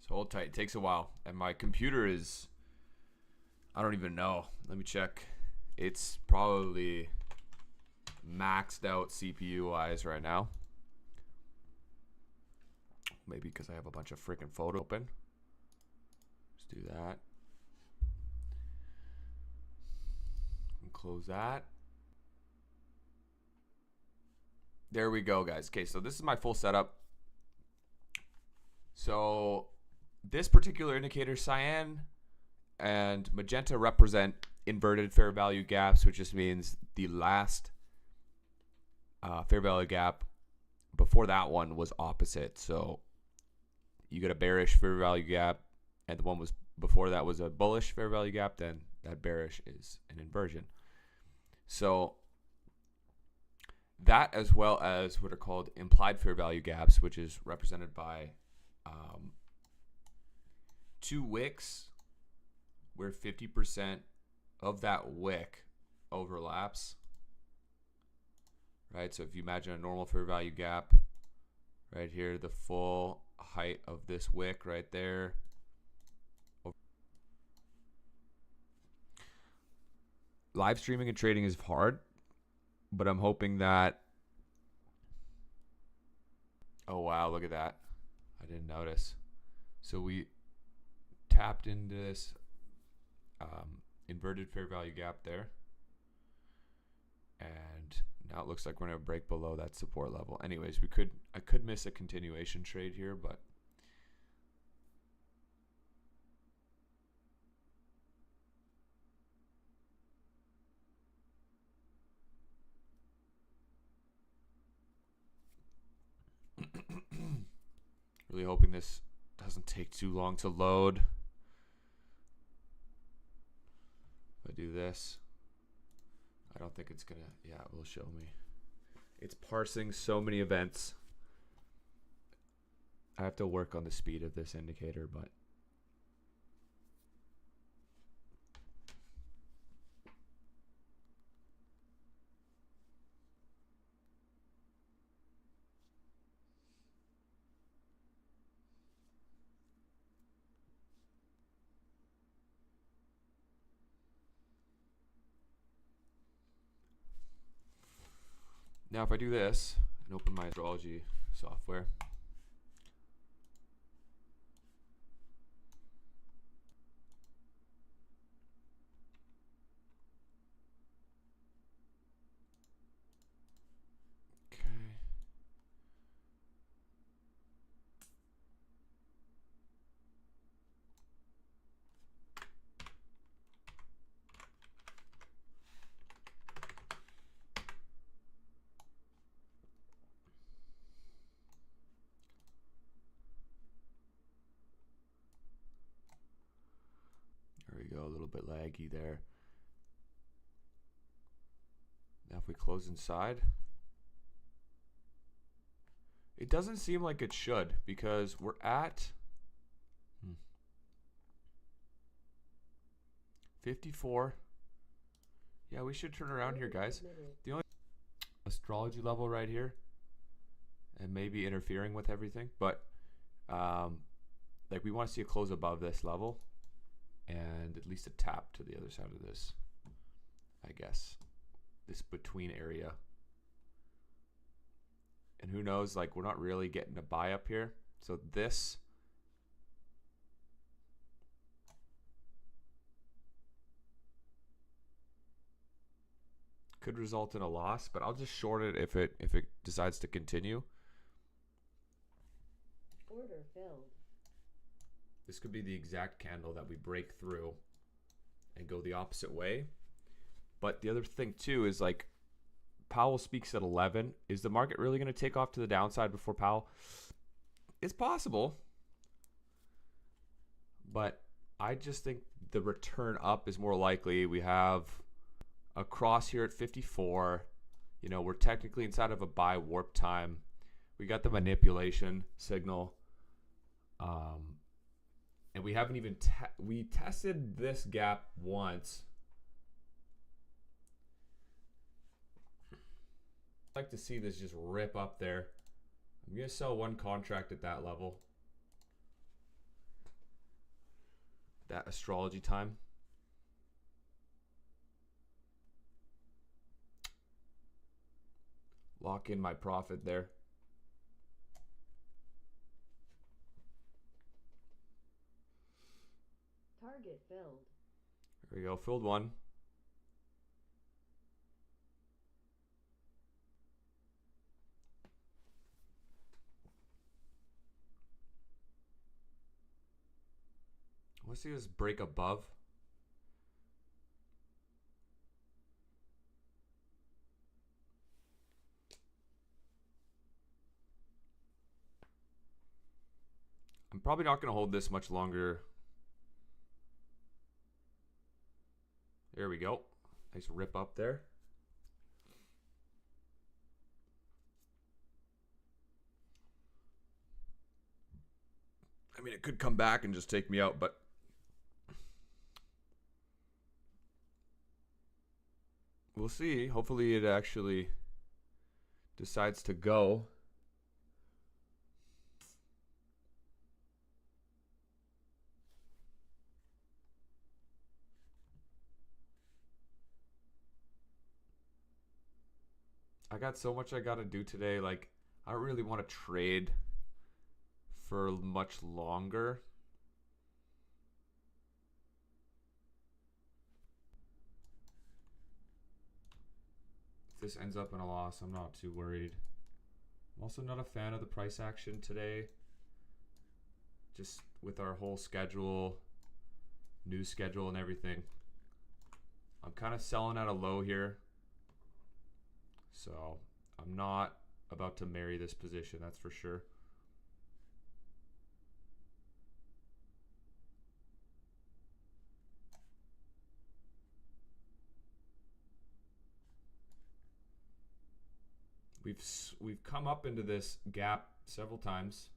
So hold tight. It takes a while. And my computer is, I don't even know. Let me check. It's probably maxed out CPU wise right now. Maybe because I have a bunch of freaking photos open. Let's do that. And close that. There we go, guys. Okay, so this is my full setup. So this particular indicator, cyan and magenta, represent inverted fair value gaps, which just means the last fair value gap before that one was opposite. So you get a bearish fair value gap, and the one was before that was a bullish fair value gap, then that bearish is an inversion. So that, as well as what are called implied fair value gaps, which is represented by two wicks where 50% of that wick overlaps, right? So if you imagine a normal fair value gap right here, the full height of this wick right there. Live streaming and trading is hard, but I'm hoping that, oh wow, look at that. I didn't notice. So we tapped into this inverted fair value gap there, and now it looks like we're gonna break below that support level. Anyways, I could miss a continuation trade here, but really hoping this doesn't take too long to load. If I do this, I don't think it's gonna, yeah, it will show me. It's parsing so many events. I have to work on the speed of this indicator, but now if I do this and open my astrology software, okay, go, a little bit laggy there. Now if we close inside, it doesn't seem like it should, because we're at 54. Yeah, we should turn around here, guys. The only astrology level right here, and maybe interfering with everything, but like we want to see a close above this level and at least a tap to the other side of this, I guess, this between area. And who knows, like we're not really getting a buy up here, so this could result in a loss, but I'll just short it if it decides to continue. Order filled. This could be the exact candle that we break through and go the opposite way. But the other thing too is, like, Powell speaks at 11. Is the market really going to take off to the downside before Powell? It's possible, but I just think the return up is more likely. We have a cross here at 54. You know, we're technically inside of a buy warp time. We got the manipulation signal. And we haven't even, we tested this gap once. I'd like to see this just rip up there. I'm going to sell one contract at that level. That astrology time. Lock in my profit there. Target filled. There we go, filled one. Let's see this break above. I'm probably not going to hold this much longer. There we go. Nice rip up there. I mean, it could come back and just take me out, but we'll see. Hopefully it actually decides to go. I got so much I got to do today. Like, I don't really want to trade for much longer. If this ends up in a loss, I'm not too worried. I'm also not a fan of the price action today. Just with our whole schedule, news schedule and everything. I'm kind of selling at a low here. So I'm not about to marry this position, that's for sure. We've come up into this gap several times.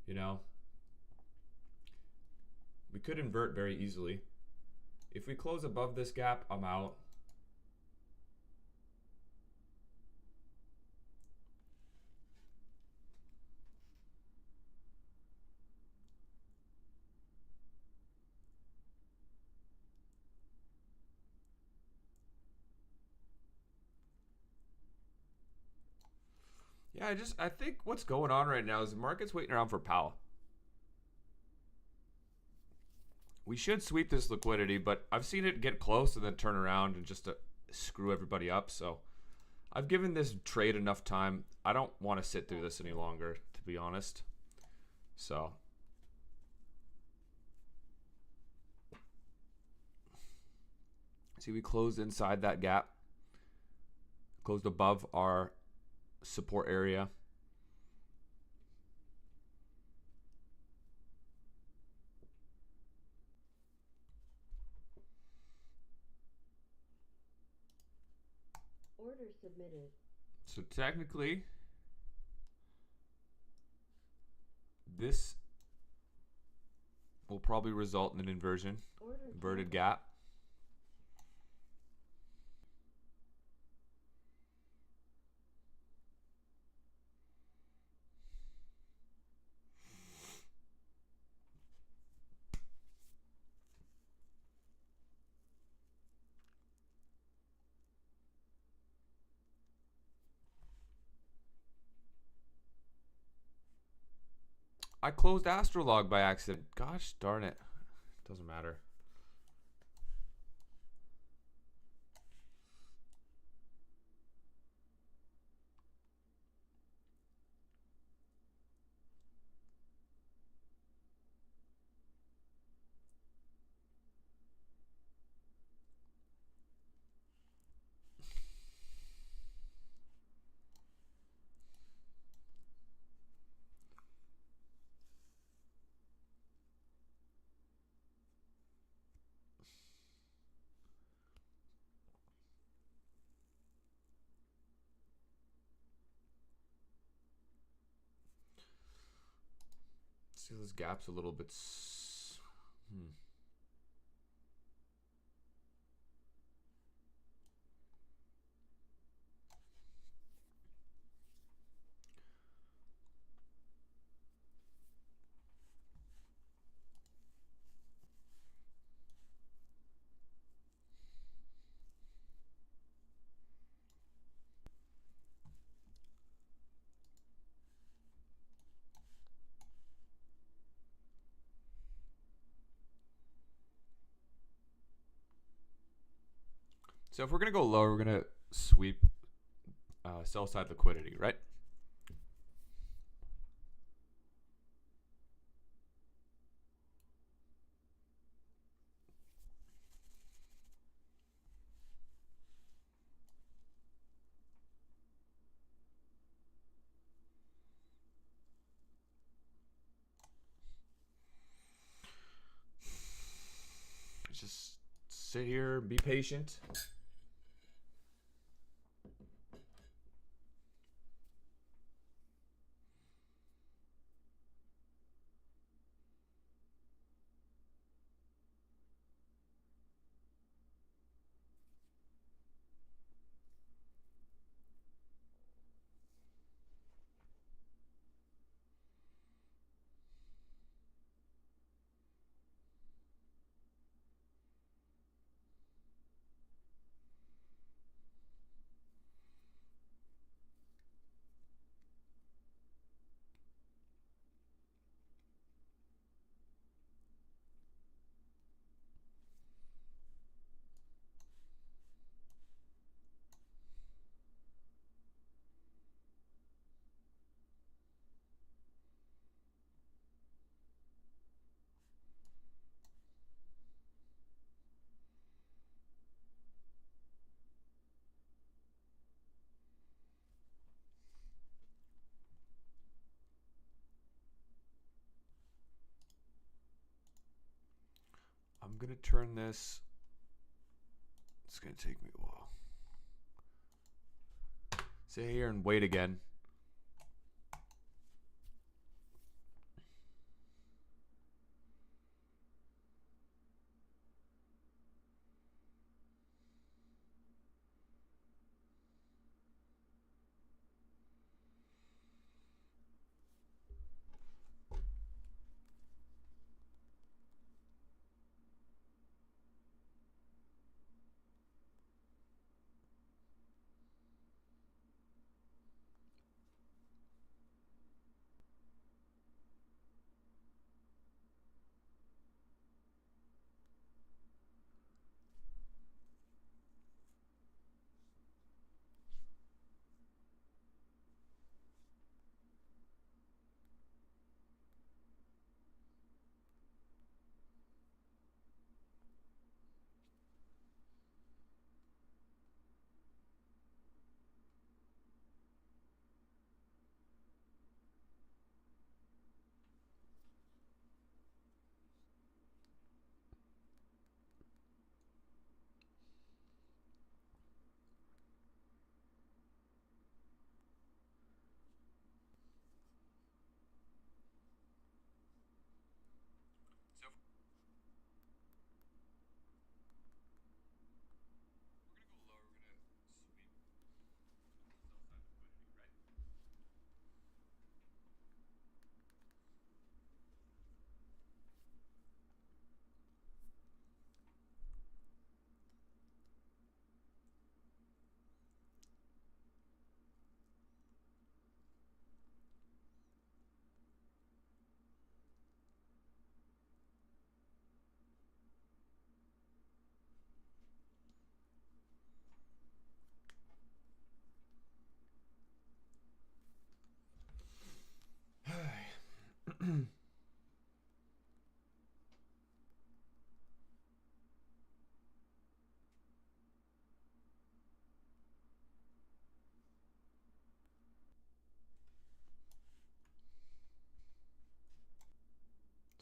You know, we could invert very easily. If we close above this gap, I'm out. Yeah, I think what's going on right now is the market's waiting around for Powell. We should sweep this liquidity, but I've seen it get close and then turn around and just to screw everybody up. So I've given this trade enough time. I don't want to sit through this any longer, to be honest. So see, we closed inside that gap, closed above our support area. Order submitted. So technically, this will probably result in an inversion, Order inverted canceled. gap. I closed Astrolog by accident. Gosh darn it. Doesn't matter. See, this gap's a little bit. So if we're gonna go lower, we're gonna sweep sell side liquidity, right? Just sit here, be patient. I'm gonna turn this. It's gonna take me a while. Sit here and wait again.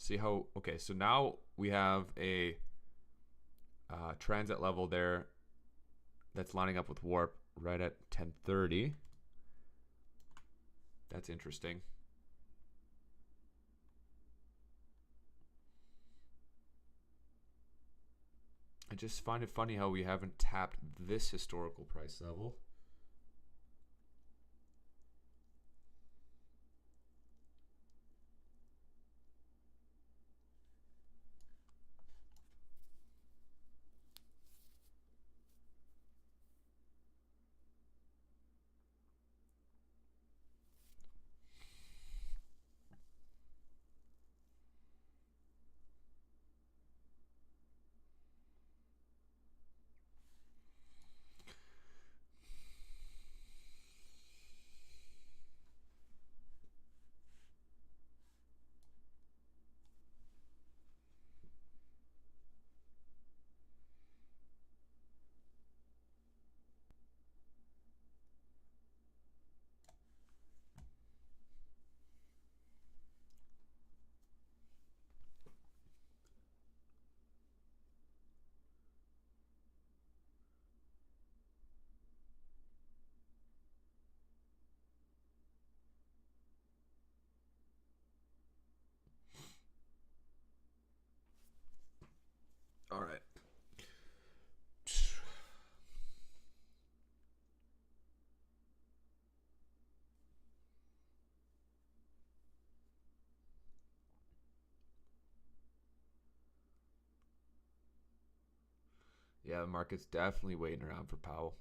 See how, okay, so now we have a transit level there that's lining up with warp right at 1030. That's interesting. I just find it funny how we haven't tapped this historical price level. All right. Yeah, the market's definitely waiting around for Powell.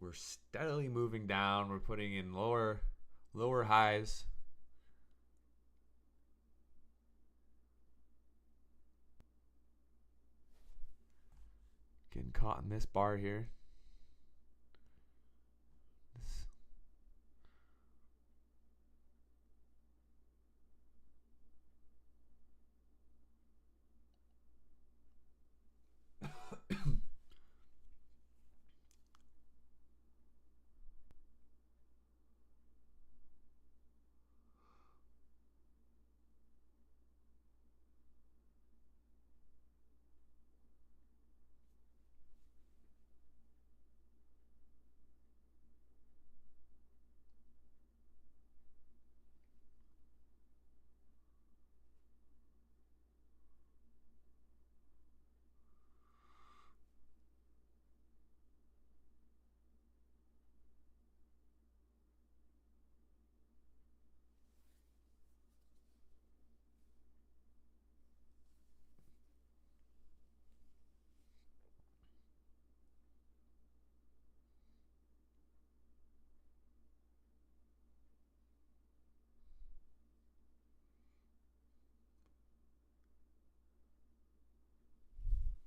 We're steadily moving down. We're putting in lower highs. Getting caught in this bar here.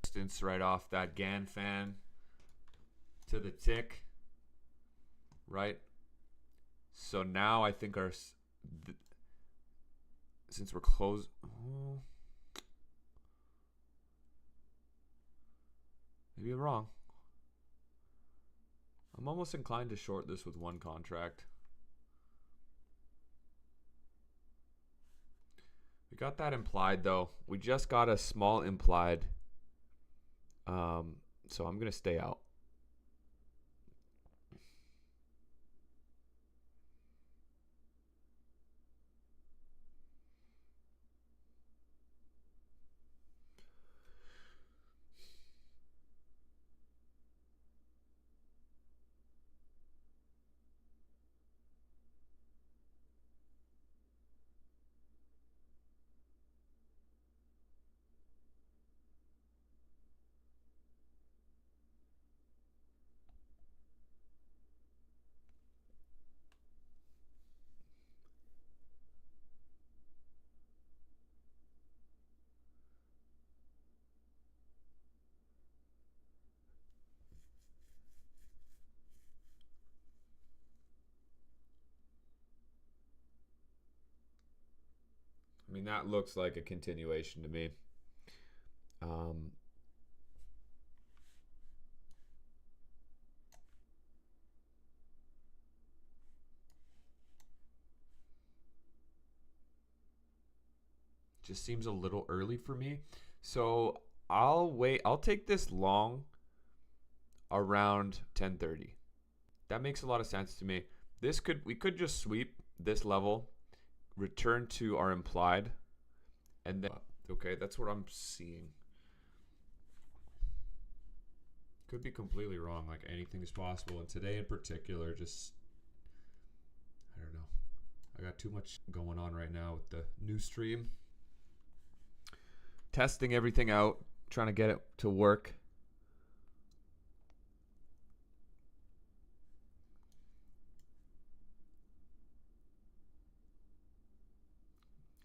Distance right off that GAN fan to the tick. Right. So now I think our since we're close. Oh, maybe I'm wrong. I'm almost inclined to short this with one contract. We got that implied though. We just got a small implied. So I'm gonna stay out. I mean, that looks like a continuation to me. just seems a little early for me. So I'll wait. I'll take this long around 10:30. That makes a lot of sense to me. We could just sweep this level, return to our implied, and then okay, that's what I'm seeing. Could be completely wrong. Like anything is possible, and today in particular, just I don't know. I got too much going on right now with the new stream. Testing everything out, trying to get it to work.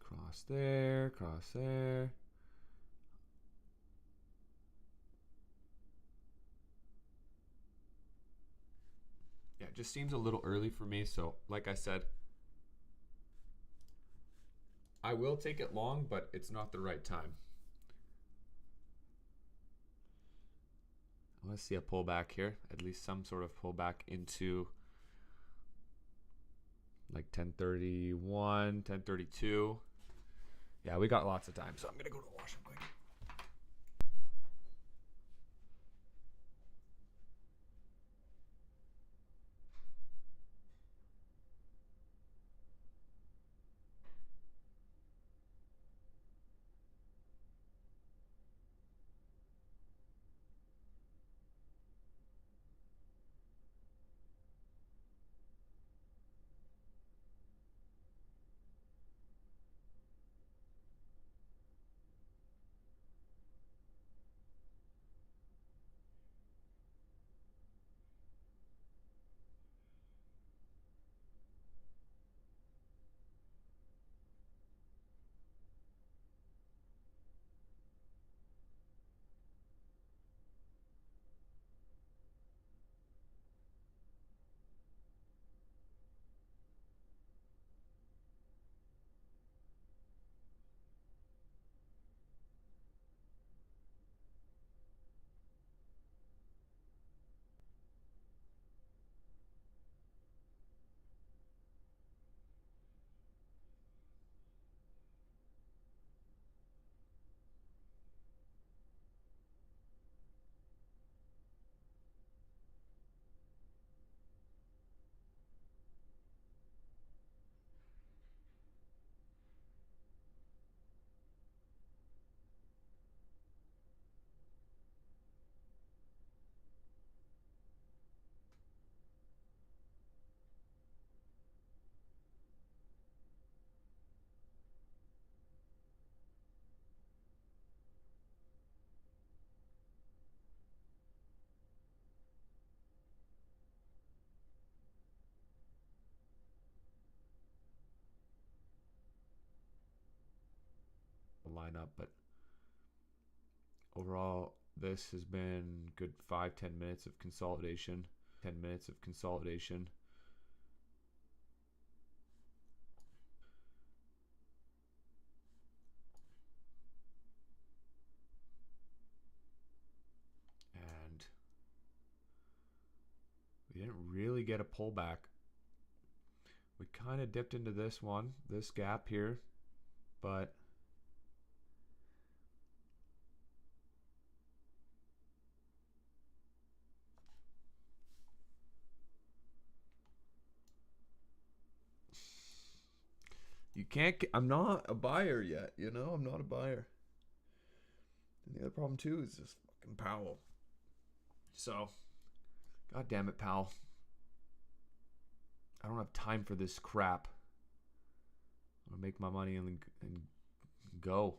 Cross there, cross there. Yeah, it just seems a little early for me. So, like I said, I will take it long, but it's not the right time. Let's see a pullback here. At least some sort of pullback into like 10:31, 10:32. Yeah, we got lots of time, so I'm going to go to the washroom quick. Line up, but overall this has been good 5-10 minutes of consolidation. 10 minutes of consolidation. And we didn't really get a pullback. We kind of dipped into this gap here, but you can't get, I'm not a buyer yet, I'm not a buyer. And the other problem too is this fucking Powell. So, god damn it, Powell. I don't have time for this crap. I'm gonna make my money and go.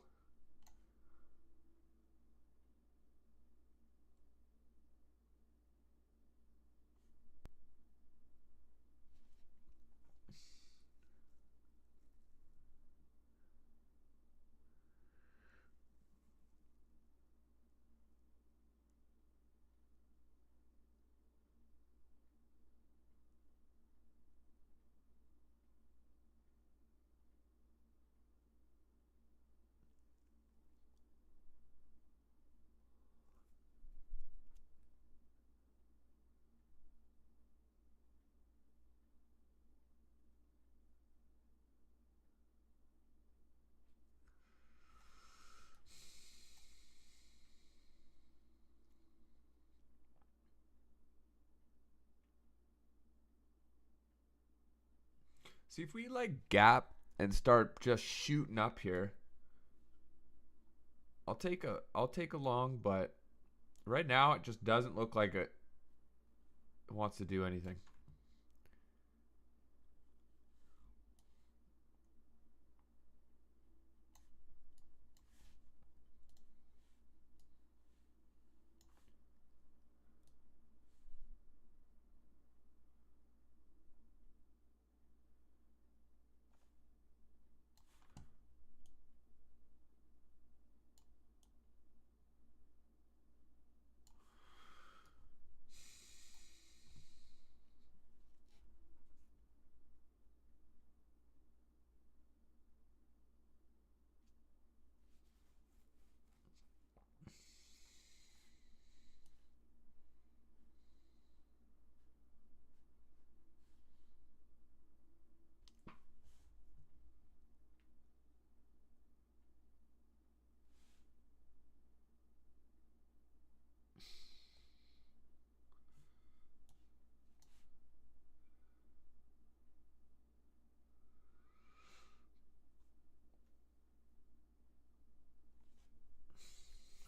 See, if we like gap and start just shooting up here, I'll take a long, but right now it just doesn't look like it wants to do anything.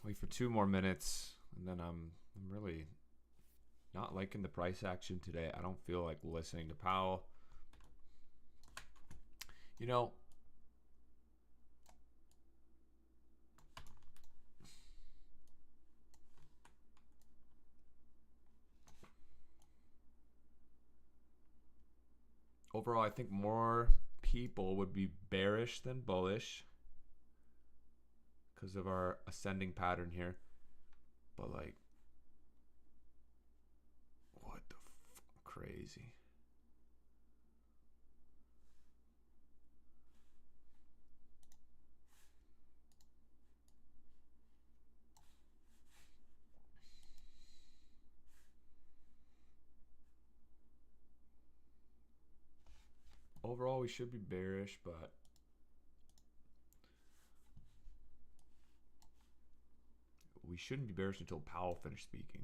Wait for 2 more minutes, and then I'm really not liking the price action today. I don't feel like listening to Powell. You know, overall, I think more people would be bearish than bullish because of our ascending pattern here. But like, what the crazy. Overall, we should be bearish, but we shouldn't be bearish until Powell finishes speaking.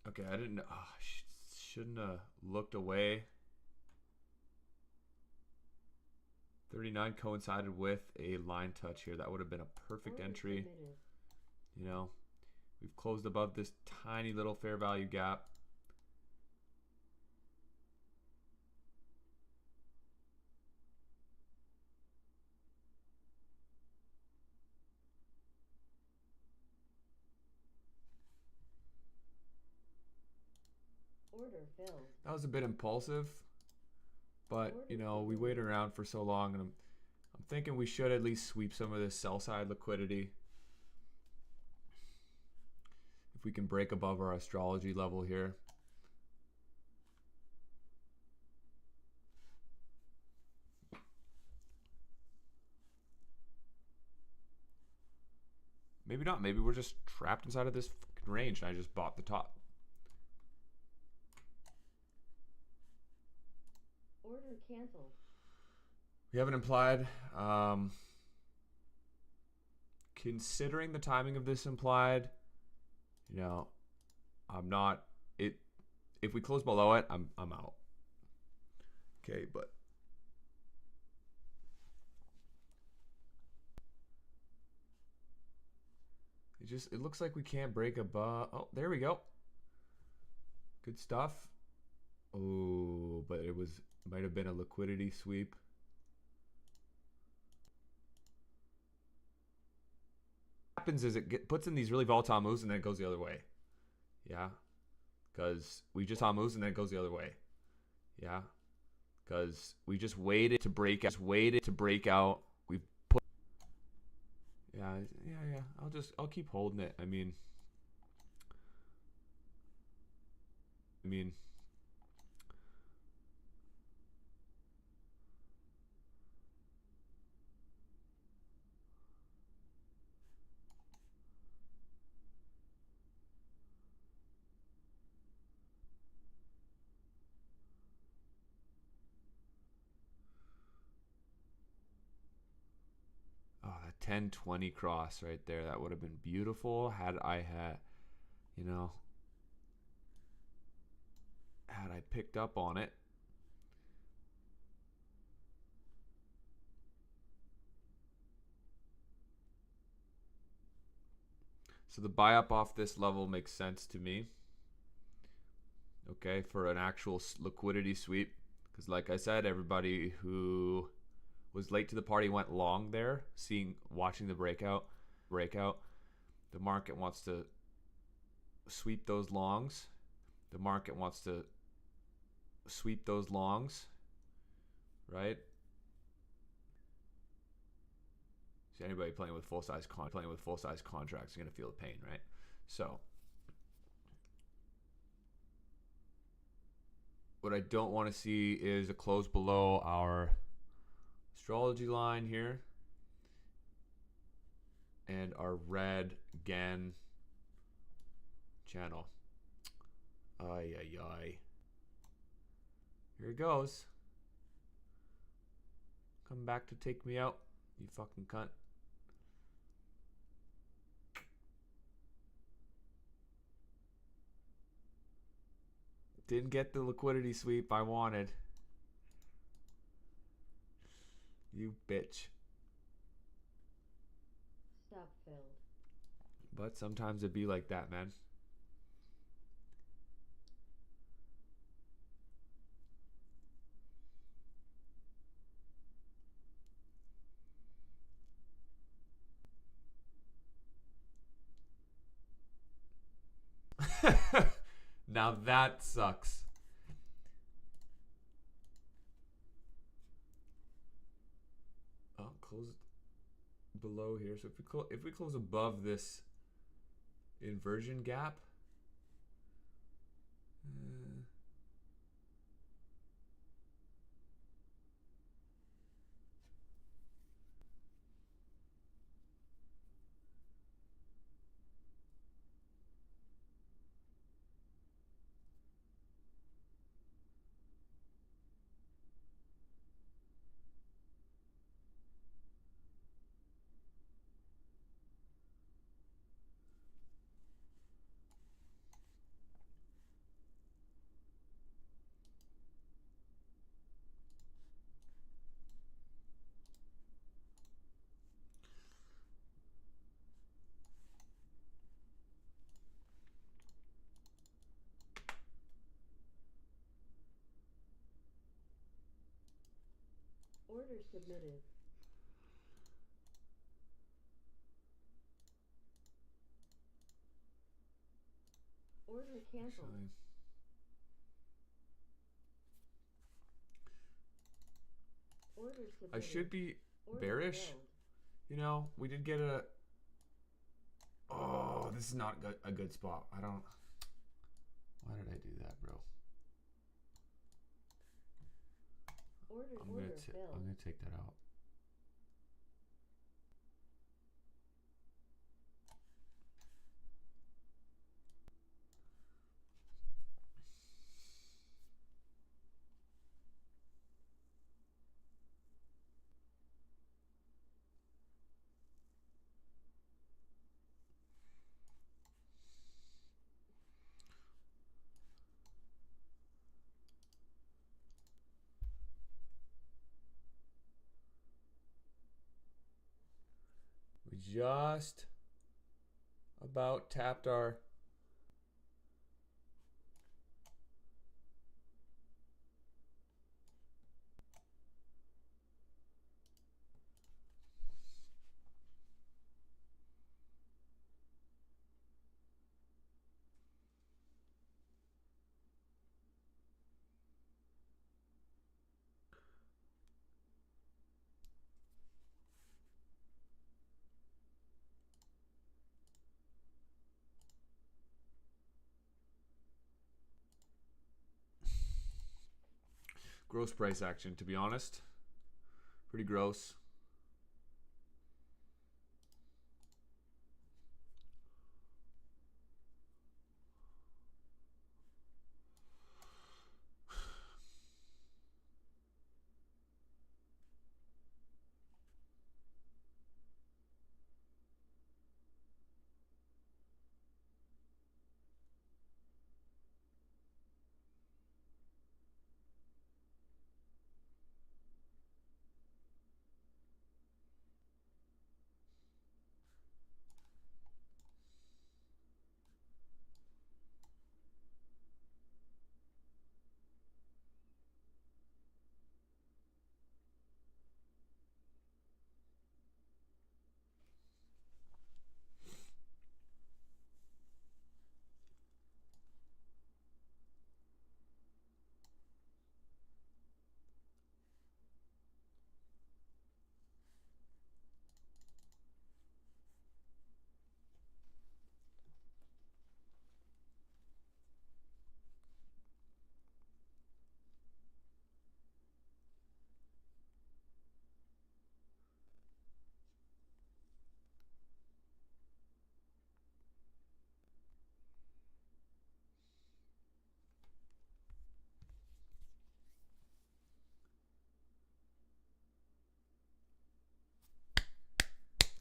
Okay, I didn't know. Oh, shouldn't have looked away. 39 coincided with a line touch here. That would have been a perfect entry. You know, we've closed above this tiny little fair value gap. Order filled. That was a bit impulsive, but you know, we waited around for so long, and I'm thinking we should at least sweep some of this sell side liquidity. If we can break above our astrology level here. Maybe not. Maybe we're just trapped inside of this range and I just bought the top. Order canceled. We have an implied. Considering the timing of this implied, you know, I'm not it. If we close below it, I'm out. Okay, but it looks like we can't break above. Oh, there we go. Good stuff. Oh, but it might have been a liquidity sweep. What happens is it puts in these really volatile moves and then it goes the other way. Yeah, because we just saw moves and then it goes the other way. Yeah, because we just waited to break out. We put. Yeah. I'll keep holding it. I mean. 10-20 cross right there. That would have been beautiful had I had, you know, had I picked up on it. So the buy up off this level makes sense to me. Okay, for an actual liquidity sweep. Because like I said, everybody who was late to the party went long there, watching the breakout. The market wants to sweep those longs. The market wants to sweep those longs, right? So anybody playing with full size contracts is gonna feel the pain, right? So what I don't want to see is a close below our astrology line here and our red GAN channel. Ay, ay, ay. Here it goes. Come back to take me out, you fucking cunt. Didn't get the liquidity sweep I wanted. You bitch. Stop filled. But sometimes it be like that, man. Now that sucks. Oh, close below here. So if we close above this inversion gap, Order submitted. Order canceled. actually, Order submitted. I should be Order bearish. filled. You know, we did get a. Oh, this is not a good spot. I don't. Why did I do that, bro? I'm gonna take that out. We just about tapped our. Gross price action, to be honest. Pretty gross.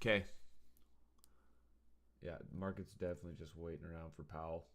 Okay. Yeah, market's definitely just waiting around for Powell.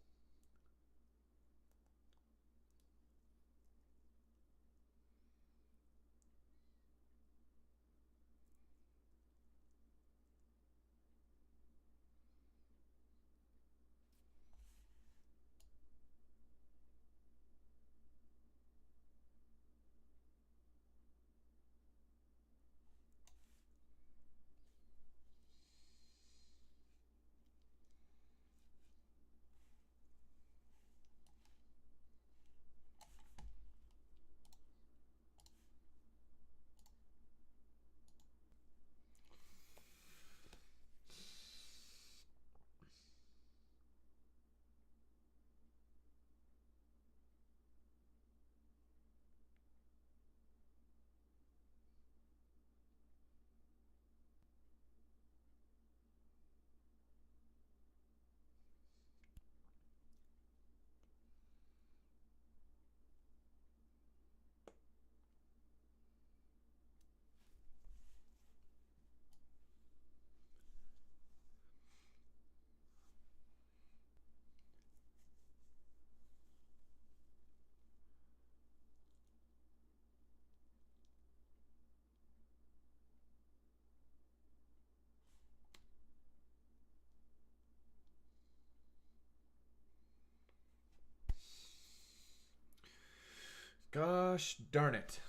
Gosh darn it.